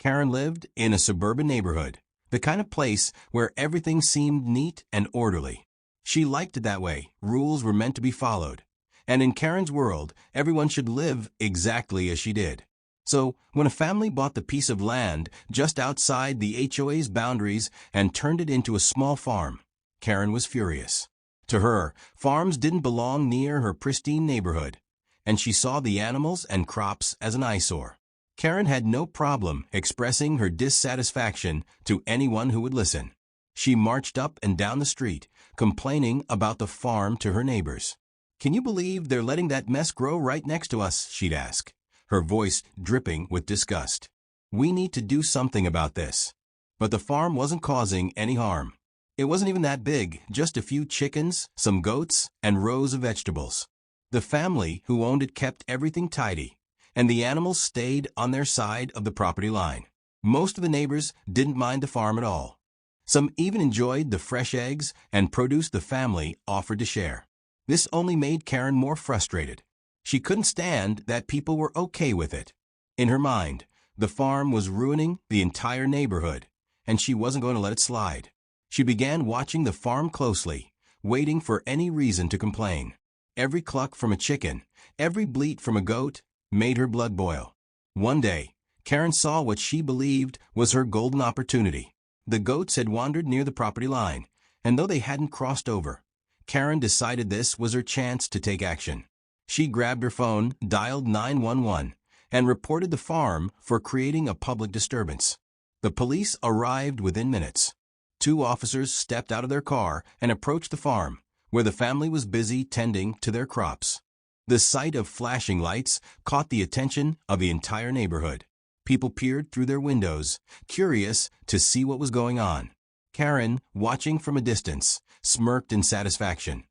Karen lived in a suburban neighborhood, the kind of place where everything seemed neat and orderly. She liked it that way. Rules were meant to be followed. And in Karen's world, everyone should live exactly as she did. So, when a family bought the piece of land just outside the HOA's boundaries and turned it into a small farm, Karen was furious. To her, farms didn't belong near her pristine neighborhood, and she saw the animals and crops as an eyesore. Karen had no problem expressing her dissatisfaction to anyone who would listen. She marched up and down the street, complaining about the farm to her neighbors. "Can you believe they're letting that mess grow right next to us?" she'd ask, her voice dripping with disgust. "We need to do something about this." But the farm wasn't causing any harm. It wasn't even that big, just a few chickens, some goats, and rows of vegetables. The family who owned it kept everything tidy, and the animals stayed on their side of the property line. Most of the neighbors didn't mind the farm at all. Some even enjoyed the fresh eggs and produce the family offered to share. This only made Karen more frustrated. She couldn't stand that people were okay with it. In her mind, the farm was ruining the entire neighborhood, and she wasn't going to let it slide. She began watching the farm closely, waiting for any reason to complain. Every cluck from a chicken, every bleat from a goat, made her blood boil. One day, Karen saw what she believed was her golden opportunity. The goats had wandered near the property line, and though they hadn't crossed over, Karen decided this was her chance to take action. She grabbed her phone, dialed 911, and reported the farm for creating a public disturbance. The police arrived within minutes. 2 officers stepped out of their car and approached the farm, where the family was busy tending to their crops. The sight of flashing lights caught the attention of the entire neighborhood. People peered through their windows, curious to see what was going on. Karen, watching from a distance, smirked in satisfaction.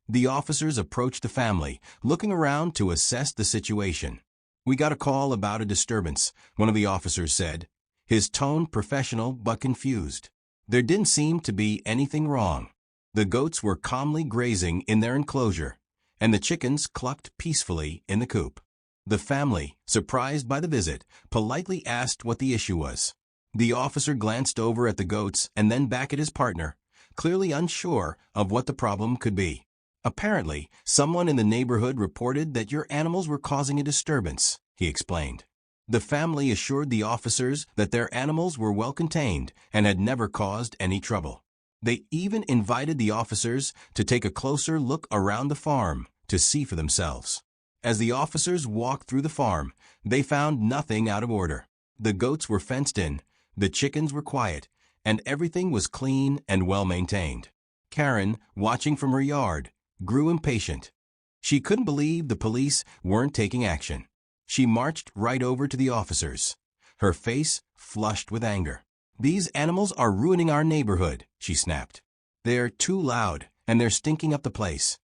The officers approached the family, looking around to assess the situation. "We got a call about a disturbance," one of the officers said, his tone professional but confused. There didn't seem to be anything wrong. The goats were calmly grazing in their enclosure, and the chickens clucked peacefully in the coop. The family, surprised by the visit, politely asked what the issue was. The officer glanced over at the goats and then back at his partner, clearly unsure of what the problem could be. "Apparently, someone in the neighborhood reported that your animals were causing a disturbance," he explained. The family assured the officers that their animals were well contained and had never caused any trouble. They even invited the officers to take a closer look around the farm to see for themselves. As the officers walked through the farm, they found nothing out of order. The goats were fenced in, the chickens were quiet, and everything was clean and well maintained. Karen, watching from her yard, grew impatient. She couldn't believe the police weren't taking action. She marched right over to the officers, her face flushed with anger. "These animals are ruining our neighborhood," she snapped. "They're too loud, and they're stinking up the place."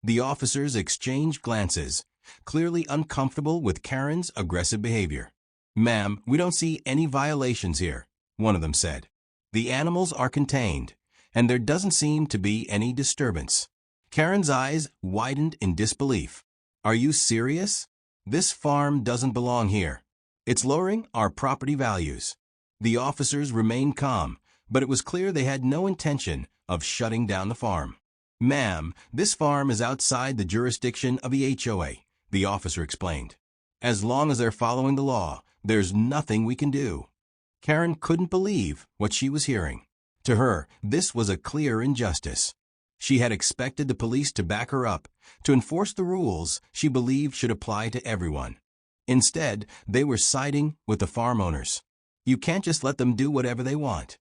The officers exchanged glances, clearly uncomfortable with Karen's aggressive behavior. "Ma'am, we don't see any violations here," one of them said. "The animals are contained, and there doesn't seem to be any disturbance." Karen's eyes widened in disbelief. "Are you serious? This farm doesn't belong here. It's lowering our property values." The officers remained calm, but it was clear they had no intention of shutting down the farm. "Ma'am, this farm is outside the jurisdiction of the HOA," the officer explained. "As long as they're following the law, there's nothing we can do." Karen couldn't believe what she was hearing. To her, this was a clear injustice. She had expected the police to back her up, to enforce the rules she believed should apply to everyone. Instead, they were siding with the farm owners. "You can't just let them do whatever they want,"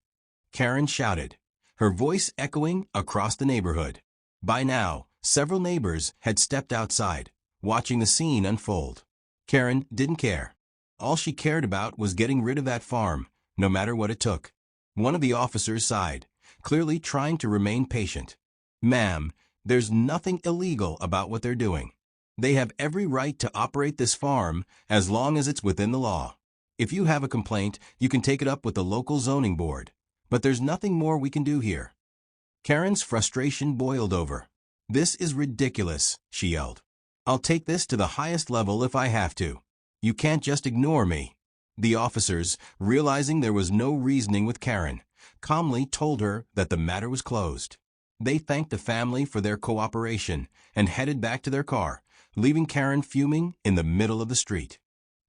Karen shouted, her voice echoing across the neighborhood. By now, several neighbors had stepped outside, watching the scene unfold. Karen didn't care. All she cared about was getting rid of that farm, no matter what it took. One of the officers sighed, clearly trying to remain patient. "Ma'am, there's nothing illegal about what they're doing. They have every right to operate this farm as long as it's within the law. If you have a complaint, you can take it up with the local zoning board, but there's nothing more we can do here." Karen's frustration boiled over. "This is ridiculous," she yelled. "I'll take this to the highest level if I have to. You can't just ignore me." The officers, realizing there was no reasoning with Karen, calmly told her that the matter was closed. They thanked the family for their cooperation and headed back to their car, leaving Karen fuming in the middle of the street.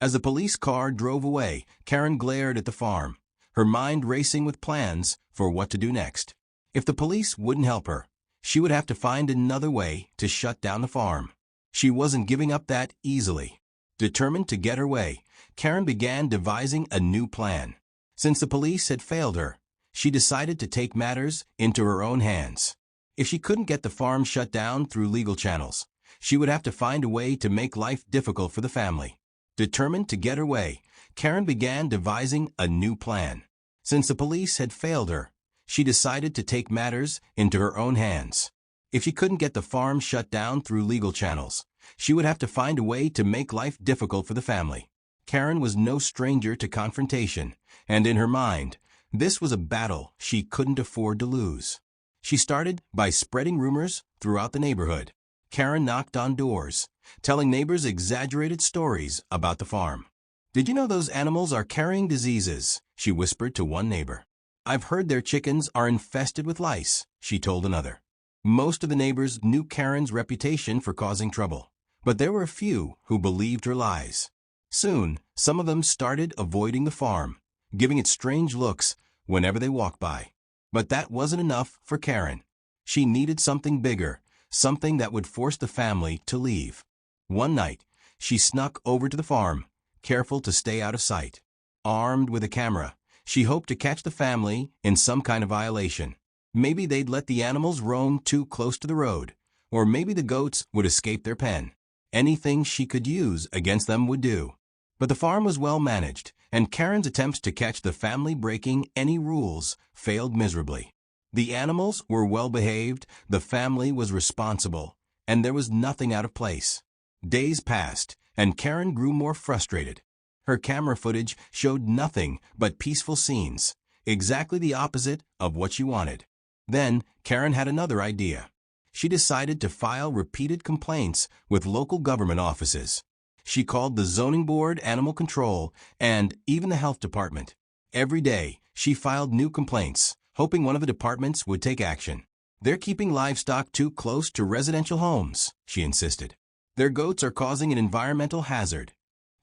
As the police car drove away, Karen glared at the farm, her mind racing with plans for what to do next. If the police wouldn't help her, she would have to find another way to shut down the farm. She wasn't giving up that easily. Determined to get her way, Karen began devising a new plan. Since the police had failed her, she decided to take matters into her own hands. If she couldn't get the farm shut down through legal channels, she would have to find a way to make life difficult for the family. Determined to get her way, Karen began devising a new plan. Since the police had failed her, she decided to take matters into her own hands. If she couldn't get the farm shut down through legal channels, she would have to find a way to make life difficult for the family. Karen was no stranger to confrontation, and in her mind, this was a battle she couldn't afford to lose. She started by spreading rumors throughout the neighborhood. Karen knocked on doors, telling neighbors exaggerated stories about the farm. "Did you know those animals are carrying diseases?" she whispered to one neighbor. "I've heard their chickens are infested with lice," she told another. Most of the neighbors knew Karen's reputation for causing trouble, but there were a few who believed her lies. Soon, some of them started avoiding the farm, giving it strange looks whenever they walked by. But that wasn't enough for Karen. She needed something bigger, something that would force the family to leave. One night, she snuck over to the farm, careful to stay out of sight. Armed with a camera, she hoped to catch the family in some kind of violation. Maybe they'd let the animals roam too close to the road, or maybe the goats would escape their pen. Anything she could use against them would do. But the farm was well managed, and Karen's attempts to catch the family breaking any rules failed miserably. The animals were well behaved, the family was responsible, and there was nothing out of place. Days passed, and Karen grew more frustrated. Her camera footage showed nothing but peaceful scenes, exactly the opposite of what she wanted. Then, Karen had another idea. She decided to file repeated complaints with local government offices. She called the zoning board, animal control, and even the health department. Every day, she filed new complaints, hoping one of the departments would take action. "They're keeping livestock too close to residential homes," she insisted. "Their goats are causing an environmental hazard."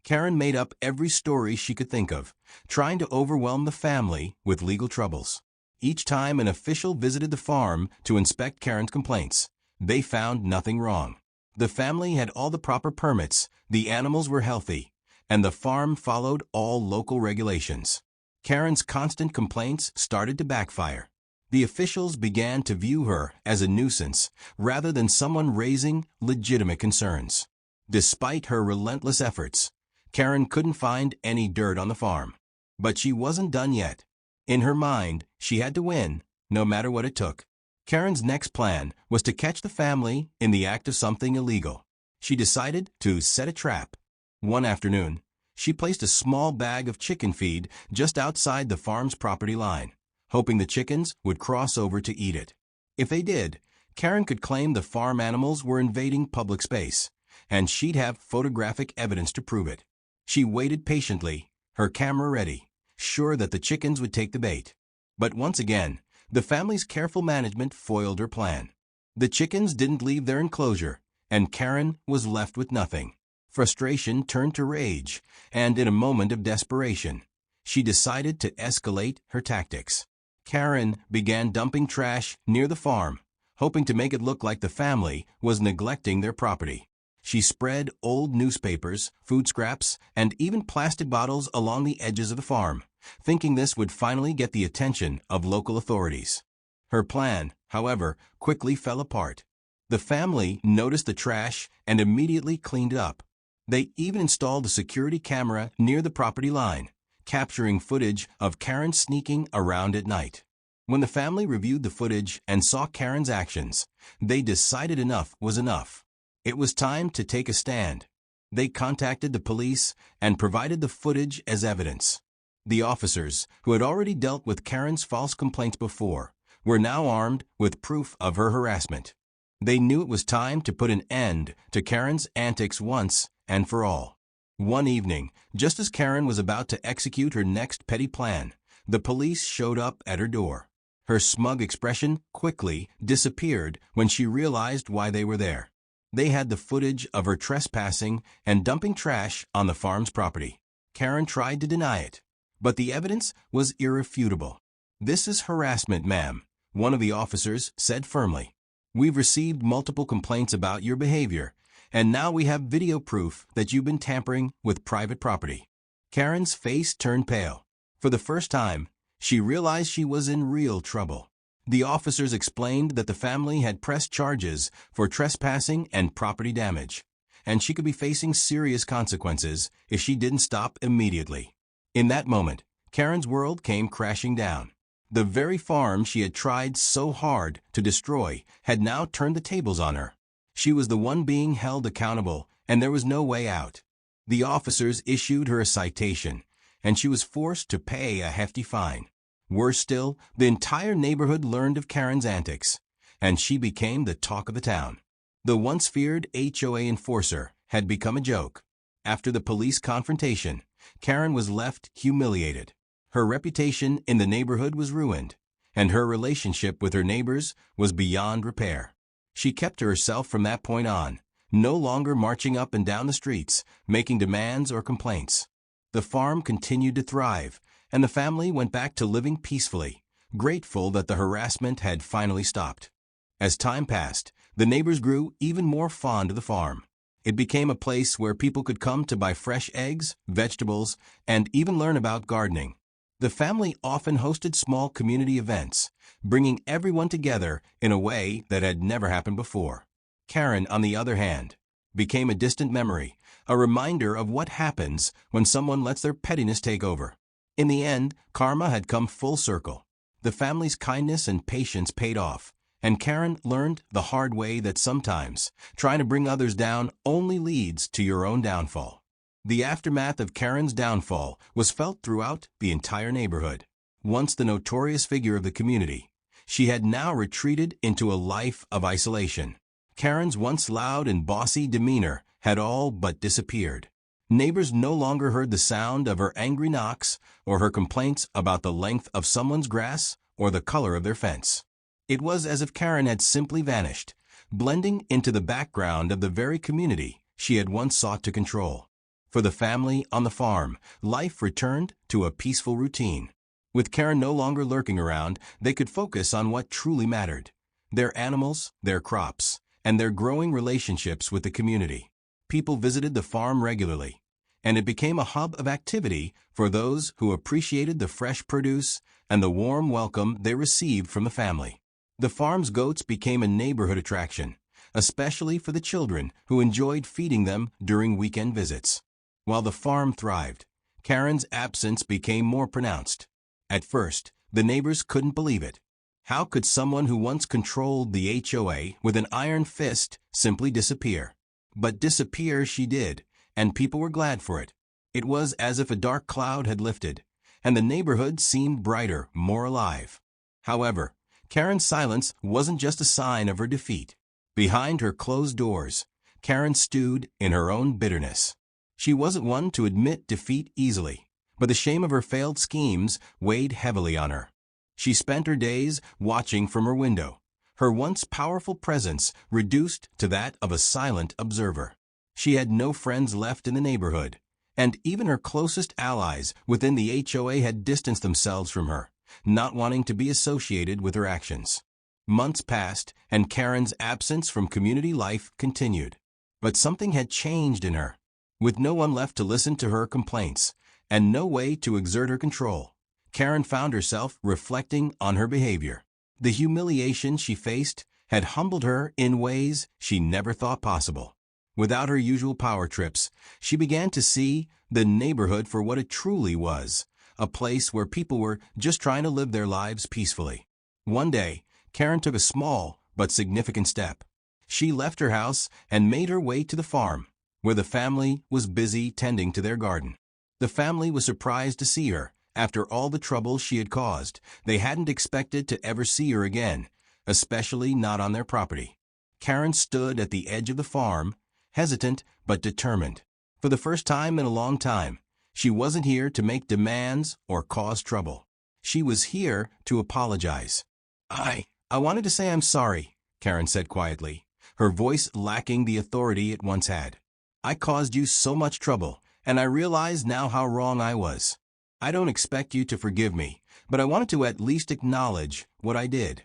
Karen made up every story she could think of, trying to overwhelm the family with legal troubles. Each time an official visited the farm to inspect Karen's complaints, they found nothing wrong. The family had all the proper permits, the animals were healthy, and the farm followed all local regulations. Karen's constant complaints started to backfire. The officials began to view her as a nuisance rather than someone raising legitimate concerns. Despite her relentless efforts, Karen couldn't find any dirt on the farm. But she wasn't done yet. In her mind, she had to win, no matter what it took. Karen's next plan was to catch the family in the act of something illegal. She decided to set a trap. One afternoon, she placed a small bag of chicken feed just outside the farm's property line, hoping the chickens would cross over to eat it. If they did, Karen could claim the farm animals were invading public space, and she'd have photographic evidence to prove it. She waited patiently, her camera ready, sure that the chickens would take the bait. But once again, the family's careful management foiled her plan. The chickens didn't leave their enclosure, and Karen was left with nothing. Frustration turned to rage, and in a moment of desperation, she decided to escalate her tactics. Karen began dumping trash near the farm, hoping to make it look like the family was neglecting their property. She spread old newspapers, food scraps, and even plastic bottles along the edges of the farm, thinking this would finally get the attention of local authorities. Her plan, however, quickly fell apart. The family noticed the trash and immediately cleaned it up. They even installed a security camera near the property line, capturing footage of Karen sneaking around at night. When the family reviewed the footage and saw Karen's actions, they decided enough was enough. It was time to take a stand. They contacted the police and provided the footage as evidence. The officers, who had already dealt with Karen's false complaints before, were now armed with proof of her harassment. They knew it was time to put an end to Karen's antics once and for all. One evening, just as Karen was about to execute her next petty plan, the police showed up at her door. Her smug expression quickly disappeared when she realized why they were there. They had the footage of her trespassing and dumping trash on the farm's property. Karen tried to deny it, but the evidence was irrefutable. "This is harassment, ma'am," one of the officers said firmly. "We've received multiple complaints about your behavior, and now we have video proof that you've been tampering with private property." Karen's face turned pale. For the first time, she realized she was in real trouble. The officers explained that the family had pressed charges for trespassing and property damage, and she could be facing serious consequences if she didn't stop immediately. In that moment, Karen's world came crashing down. The very farm she had tried so hard to destroy had now turned the tables on her. She was the one being held accountable, and there was no way out. The officers issued her a citation, and she was forced to pay a hefty fine. Worse still, the entire neighborhood learned of Karen's antics, and she became the talk of the town. The once feared HOA enforcer had become a joke. After the police confrontation, Karen was left humiliated. Her reputation in the neighborhood was ruined, and her relationship with her neighbors was beyond repair. She kept to herself from that point on, no longer marching up and down the streets, making demands or complaints. The farm continued to thrive, and the family went back to living peacefully, grateful that the harassment had finally stopped. As time passed, the neighbors grew even more fond of the farm. It became a place where people could come to buy fresh eggs, vegetables, and even learn about gardening. The family often hosted small community events, bringing everyone together in a way that had never happened before. Karen, on the other hand, became a distant memory, a reminder of what happens when someone lets their pettiness take over. In the end, karma had come full circle. The family's kindness and patience paid off, and Karen learned the hard way that sometimes trying to bring others down only leads to your own downfall. The aftermath of Karen's downfall was felt throughout the entire neighborhood. Once the notorious figure of the community, she had now retreated into a life of isolation. Karen's once loud and bossy demeanor had all but disappeared. Neighbors no longer heard the sound of her angry knocks or her complaints about the length of someone's grass or the color of their fence. It was as if Karen had simply vanished, blending into the background of the very community she had once sought to control. For the family on the farm, life returned to a peaceful routine. With Karen no longer lurking around, they could focus on what truly mattered: their animals, their crops, and their growing relationships with the community. People visited the farm regularly, and it became a hub of activity for those who appreciated the fresh produce and the warm welcome they received from the family. The farm's goats became a neighborhood attraction, especially for the children who enjoyed feeding them during weekend visits. While the farm thrived, Karen's absence became more pronounced. At first, the neighbors couldn't believe it. How could someone who once controlled the HOA with an iron fist simply disappear? But disappear she did, and people were glad for it. It was as if a dark cloud had lifted, and the neighborhood seemed brighter, more alive. However, Karen's silence wasn't just a sign of her defeat. Behind her closed doors, Karen stewed in her own bitterness. She wasn't one to admit defeat easily, but the shame of her failed schemes weighed heavily on her. She spent her days watching from her window, her once powerful presence reduced to that of a silent observer. She had no friends left in the neighborhood, and even her closest allies within the HOA had distanced themselves from her, not wanting to be associated with her actions. Months passed, and Karen's absence from community life continued. But something had changed in her. With no one left to listen to her complaints, and no way to exert her control, Karen found herself reflecting on her behavior. The humiliation she faced had humbled her in ways she never thought possible. Without her usual power trips, she began to see the neighborhood for what it truly was, a place where people were just trying to live their lives peacefully. One day, Karen took a small but significant step. She left her house and made her way to the farm, where the family was busy tending to their garden. The family was surprised to see her. After all the trouble she had caused, they hadn't expected to ever see her again, especially not on their property. Karen stood at the edge of the farm, hesitant but determined. For the first time in a long time, she wasn't here to make demands or cause trouble. She was here to apologize. I wanted to say I'm sorry, Karen said quietly, her voice lacking the authority it once had. I caused you so much trouble, and I realize now how wrong I was. I don't expect you to forgive me, but I wanted to at least acknowledge what I did.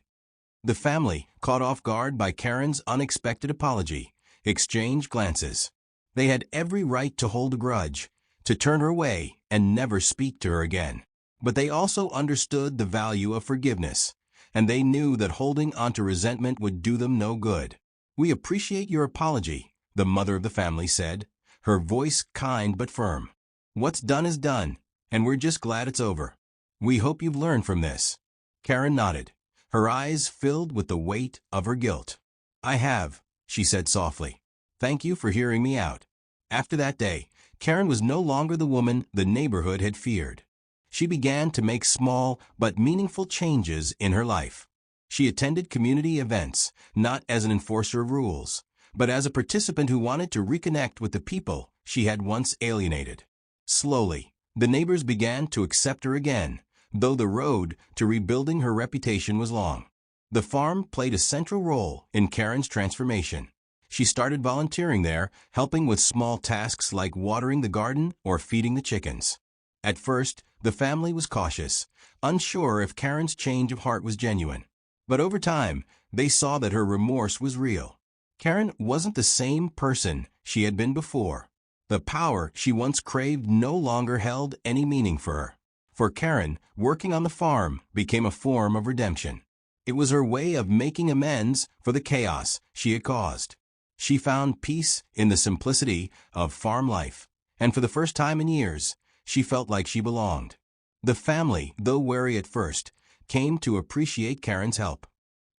The family, caught off guard by Karen's unexpected apology, exchanged glances. They had every right to hold a grudge, to turn her away and never speak to her again. But they also understood the value of forgiveness, and they knew that holding onto resentment would do them no good. We appreciate your apology, the mother of the family said, her voice kind but firm. What's done is done, and we're just glad it's over. We hope you've learned from this. Karen nodded, her eyes filled with the weight of her guilt. I have, she said softly. Thank you for hearing me out. After that day, Karen was no longer the woman the neighborhood had feared. She began to make small but meaningful changes in her life. She attended community events, not as an enforcer of rules, but as a participant who wanted to reconnect with the people she had once alienated. Slowly, the neighbors began to accept her again, though the road to rebuilding her reputation was long. The farm played a central role in Karen's transformation. She started volunteering there, helping with small tasks like watering the garden or feeding the chickens. At first, the family was cautious, unsure if Karen's change of heart was genuine. But over time, they saw that her remorse was real. Karen wasn't the same person she had been before. The power she once craved no longer held any meaning for her. For Karen, working on the farm became a form of redemption. It was her way of making amends for the chaos she had caused. She found peace in the simplicity of farm life, and for the first time in years, she felt like she belonged. The family, though wary at first, came to appreciate Karen's help.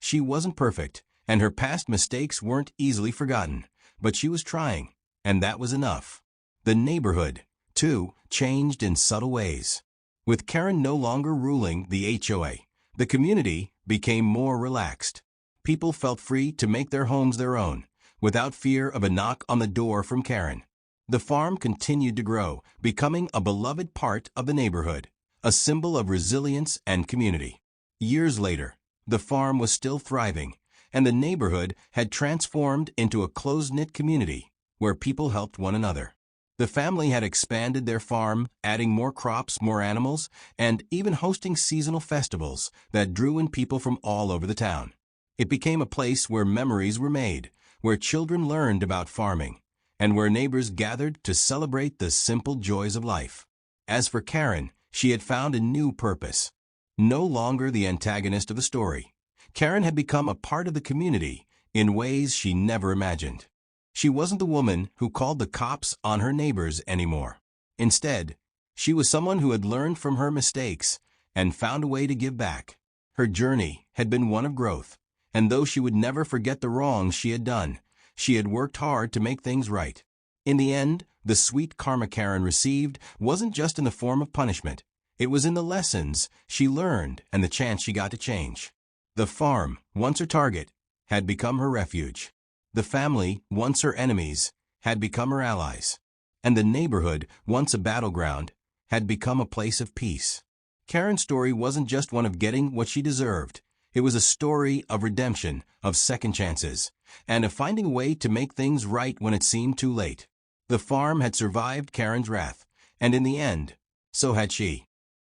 She wasn't perfect, and her past mistakes weren't easily forgotten, but she was trying, and that was enough. The neighborhood, too, changed in subtle ways. With Karen no longer ruling the HOA, the community became more relaxed. People felt free to make their homes their own, without fear of a knock on the door from Karen. The farm continued to grow, becoming a beloved part of the neighborhood, a symbol of resilience and community. Years later, the farm was still thriving, and the neighborhood had transformed into a close-knit community where people helped one another. The family had expanded their farm, adding more crops, more animals, and even hosting seasonal festivals that drew in people from all over the town. It became a place where memories were made, where children learned about farming, and where neighbors gathered to celebrate the simple joys of life. As for Karen, she had found a new purpose. No longer the antagonist of the story, Karen had become a part of the community in ways she never imagined. She wasn't the woman who called the cops on her neighbors anymore. Instead, she was someone who had learned from her mistakes and found a way to give back. Her journey had been one of growth, and though she would never forget the wrongs she had done, she had worked hard to make things right. In the end, the sweet karma Karen received wasn't just in the form of punishment. It was in the lessons she learned and the chance she got to change. The farm, once her target, had become her refuge. The family, once her enemies, had become her allies. And the neighborhood, once a battleground, had become a place of peace. Karen's story wasn't just one of getting what she deserved. It was a story of redemption, of second chances, and of finding a way to make things right when it seemed too late. The farm had survived Karen's wrath, and in the end, so had she.